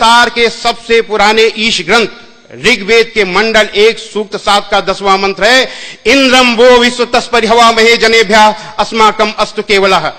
अवतार के सबसे पुराने ईश ग्रंथ ऋग्वेद के मंडल 1 सूक्त 7 का 10वां मंत्र है, इंद्रम वो विश्व तस्परि हवा महे जनेभ्या अस्माकम अस्तु केवलः।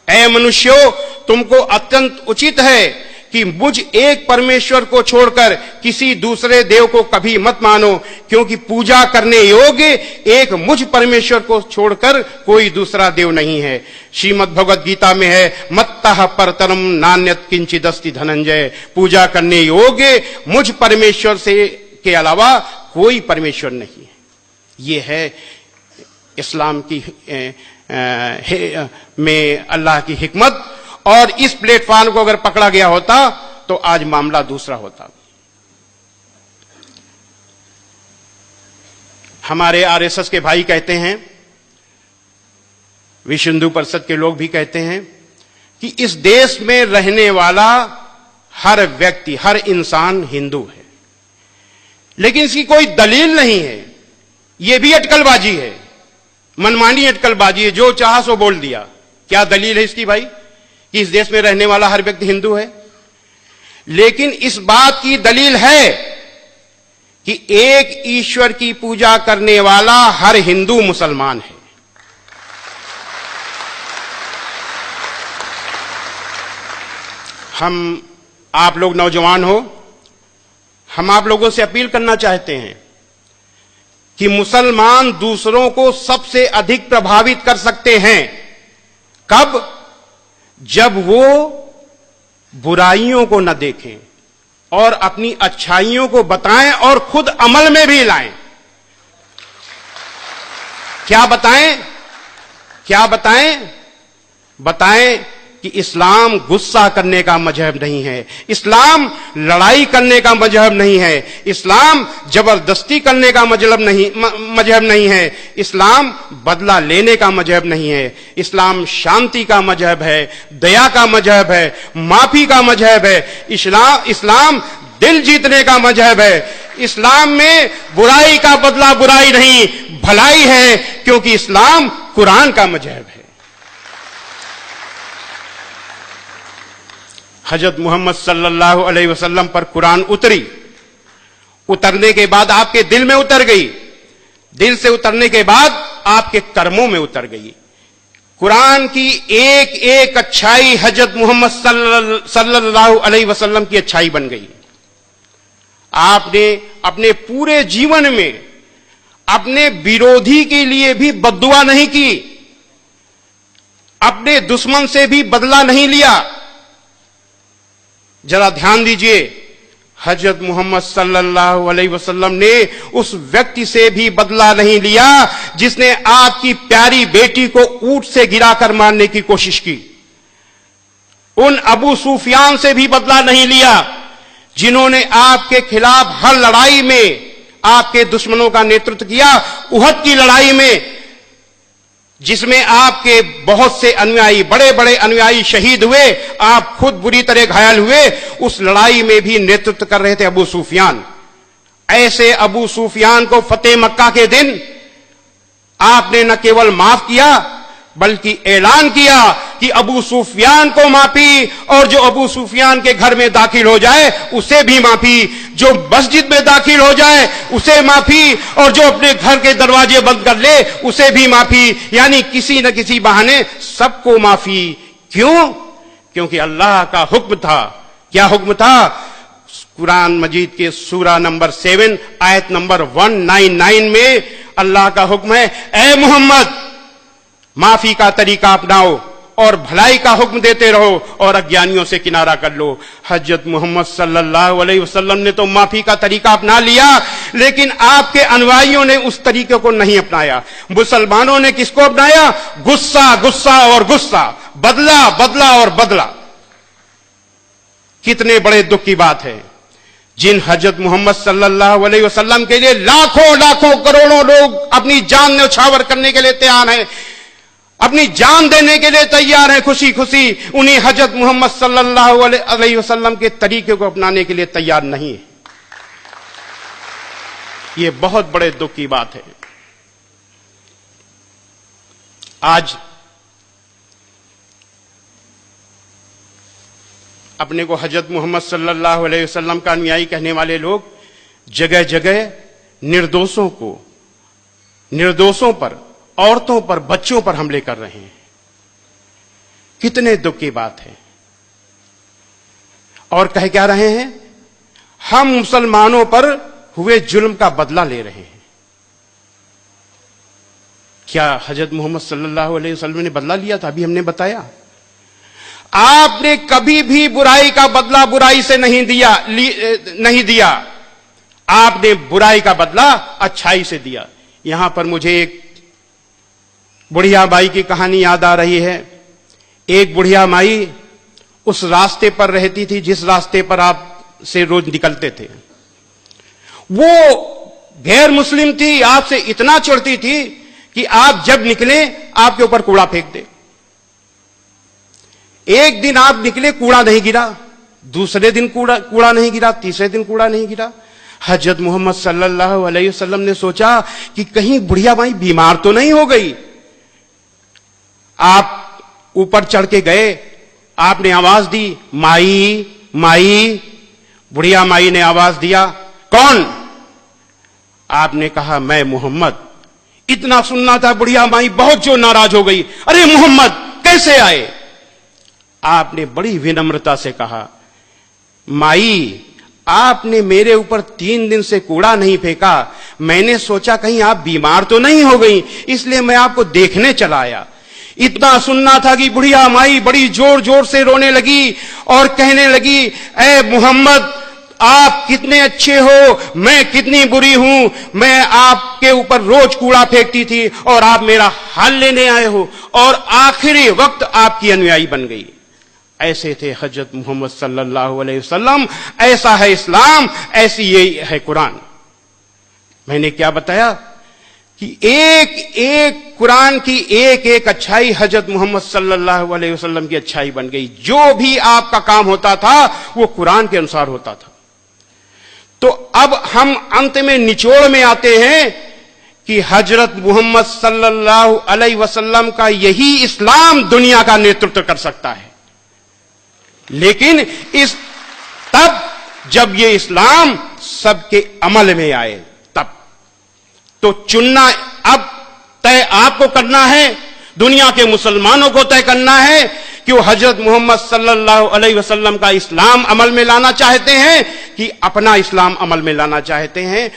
ऐ मनुष्यों, तुमको अत्यंत उचित है कि मुझ एक परमेश्वर को छोड़कर किसी दूसरे देव को कभी मत मानो, क्योंकि पूजा करने योग्य एक मुझ परमेश्वर को छोड़कर कोई दूसरा देव नहीं है। श्रीमद् भगवद गीता में है, मत्तः परतरम नान्यत किंचिदस्ति धनंजय। पूजा करने योग्य मुझ परमेश्वर से के अलावा कोई परमेश्वर नहीं है। ये है इस्लाम की में अल्लाह की हिकमत। और इस प्लेटफॉर्म को अगर पकड़ा गया होता तो आज मामला दूसरा होता। हमारे आरएसएस के भाई कहते हैं, विश्व हिंदू परिषद के लोग भी कहते हैं कि इस देश में रहने वाला हर व्यक्ति, हर इंसान हिंदू है, लेकिन इसकी कोई दलील नहीं है। यह भी अटकलबाजी है, मनमानी अटकलबाजी है, जो चाहा सो बोल दिया। क्या दलील है इसकी भाई कि इस देश में रहने वाला हर व्यक्ति हिंदू है? लेकिन इस बात की दलील है कि एक ईश्वर की पूजा करने वाला हर हिंदू मुसलमान है। हम आप लोग नौजवान हो, हम आप लोगों से अपील करना चाहते हैं कि मुसलमान दूसरों को सबसे अधिक प्रभावित कर सकते हैं। कब? जब वो बुराइयों को न देखें और अपनी अच्छाइयों को बताएं और खुद अमल में भी लाएं। क्या बताएं? क्या बताएं? बताएं कि इस्लाम गुस्सा करने का मजहब नहीं है, इस्लाम लड़ाई करने का मजहब नहीं है, इस्लाम जबरदस्ती करने का मजहब नहीं है, इस्लाम बदला लेने का मजहब नहीं है, इस्लाम शांति का मजहब है, दया का मजहब है, माफी का मजहब है, इस्लाम दिल जीतने का मजहब है। इस्लाम में बुराई का बदला बुराई नहीं, भलाई है, क्योंकि इस्लाम कुरान का मजहब है। हजरत मोहम्मद सल्लल्लाहु अलैहि वसल्लम पर कुरान उतरी, उतरने के बाद आपके दिल में उतर गई, दिल से उतरने के बाद आपके कर्मों में उतर गई। कुरान की एक एक अच्छाई हजरत मोहम्मद सल्लल्लाहु अलैहि वसल्लम की अच्छाई बन गई। आपने अपने पूरे जीवन में अपने विरोधी के लिए भी बद्दुआ नहीं की, अपने दुश्मन से भी बदला नहीं लिया। जरा ध्यान दीजिए, हजरत मोहम्मद सल्लल्लाहु अलैहि वसल्लम ने उस व्यक्ति से भी बदला नहीं लिया जिसने आपकी प्यारी बेटी को ऊंट से गिराकर मारने की कोशिश की। उन अबू सुफियान से भी बदला नहीं लिया जिन्होंने आपके खिलाफ हर लड़ाई में आपके दुश्मनों का नेतृत्व किया। उहद की लड़ाई में जिसमें आपके बहुत से अनुयायी, बड़े बड़े अनुयायी शहीद हुए, आप खुद बुरी तरह घायल हुए, उस लड़ाई में भी नेतृत्व कर रहे थे अबू सुफियान। ऐसे अबू सुफियान को फतेह मक्का के दिन आपने न केवल माफ किया बल्कि ऐलान किया कि अबू सुफियान को माफी, और जो अबू सुफियान के घर में दाखिल हो जाए उसे भी माफी, जो मस्जिद में दाखिल हो जाए उसे माफी, और जो अपने घर के दरवाजे बंद कर ले उसे भी माफी। यानी किसी न किसी बहाने सबको माफी। क्यों? क्योंकि अल्लाह का हुक्म था। क्या हुक्म था? कुरान मजीद के सूरा नंबर 7 आयत नंबर 199 में अल्लाह का हुक्म है, ऐ मोहम्मद माफी का तरीका अपनाओ और भलाई का हुक्म देते रहो और अज्ञानियों से किनारा कर लो। हजरत मोहम्मद सल्लल्लाहु अलैहि वसल्लम ने तो माफी का तरीका अपना लिया, लेकिन आपके अनुयायियों ने उस तरीके को नहीं अपनाया। मुसलमानों ने किसको अपनाया? गुस्सा, गुस्सा और गुस्सा, बदला, बदला और बदला। कितने बड़े दुख की बात है, जिन हजरत मोहम्मद सल्लल्लाहु अलैहि वसल्लम के लिए लाखों लाखों करोड़ों लोग अपनी जान न्यौछावर करने के लिए तैयार हैं, अपनी जान देने के लिए तैयार हैं, खुशी खुशी उन्हीं हजरत मोहम्मद सल्लल्लाहु अलैहि वसल्लम के तरीके को अपनाने के लिए तैयार नहीं है। यह बहुत बड़े दुख की बात है। आज अपने को हजरत मोहम्मद सल्लल्लाहु अलैहि वसल्लम का अनुयायी कहने वाले लोग जगह जगह निर्दोषों पर, औरतों पर, बच्चों पर हमले कर रहे हैं। कितने दुख की बात है। और कह क्या रहे हैं? हम मुसलमानों पर हुए जुल्म का बदला ले रहे हैं। क्या हजरत मोहम्मद सल्लल्लाहु अलैहि वसल्लम ने बदला लिया था? अभी हमने बताया। आपने कभी भी बुराई का बदला बुराई से नहीं दिया। आपने बुराई का बदला अच्छाई से दिया। यहां पर मुझे एक बुढ़िया बाई की कहानी याद आ रही है। एक बुढ़िया माई उस रास्ते पर रहती थी जिस रास्ते पर आप से रोज निकलते थे। वो गैर मुस्लिम थी, आपसे इतना चिढ़ती थी कि आप जब निकले आपके ऊपर कूड़ा फेंक दे। एक दिन आप निकले, कूड़ा नहीं गिरा, दूसरे दिन कूड़ा नहीं गिरा, तीसरे दिन कूड़ा नहीं गिरा। हजरत मोहम्मद सल्लल्लाहु अलैहि वसल्लम ने सोचा कि कहीं बुढ़िया माई बीमार तो नहीं हो गई। आप ऊपर चढ़ के गए, आपने आवाज दी, माई माई। बुढ़िया माई ने आवाज दिया, कौन? आपने कहा, मैं मोहम्मद। इतना सुनना था, बुढ़िया माई बहुत जो नाराज हो गई। अरे मोहम्मद कैसे आए? आपने बड़ी विनम्रता से कहा, माई आपने मेरे ऊपर 3 दिन से कूड़ा नहीं फेंका। मैंने सोचा कहीं आप बीमार तो नहीं हो गई, इसलिए मैं आपको देखने चला आया। इतना सुनना था कि बुढ़िया माई बड़ी जोर जोर से रोने लगी और कहने लगी, ऐ मोहम्मद आप कितने अच्छे हो, मैं कितनी बुरी हूं। मैं आपके ऊपर रोज कूड़ा फेंकती थी और आप मेरा हाल लेने आए हो और आखिरी वक्त आपकी अनुयायी बन गई। ऐसे थे हजरत मोहम्मद सल्लल्लाहु अलैहि वसल्लम। ऐसा है इस्लाम, ऐसी यही है कुरान। मैंने क्या बताया कि एक एक कुरान की एक एक अच्छाई हजरत मोहम्मद सल्लल्लाहु अलैहि वसल्लम की अच्छाई बन गई। जो भी आपका काम होता था वो कुरान के अनुसार होता था। तो अब हम अंत में निचोड़ में आते हैं कि हजरत मोहम्मद सल्लल्लाहु अलैहि वसल्लम का यही इस्लाम दुनिया का नेतृत्व कर सकता है। लेकिन तब जब ये इस्लाम सबके अमल में आए, तब तो चुनना अब तय आपको करना है, दुनिया के मुसलमानों को तय करना है कि वो हजरत मोहम्मद सल्लल्लाहु अलैहि वसल्लम का इस्लाम अमल में लाना चाहते हैं कि अपना इस्लाम अमल में लाना चाहते हैं।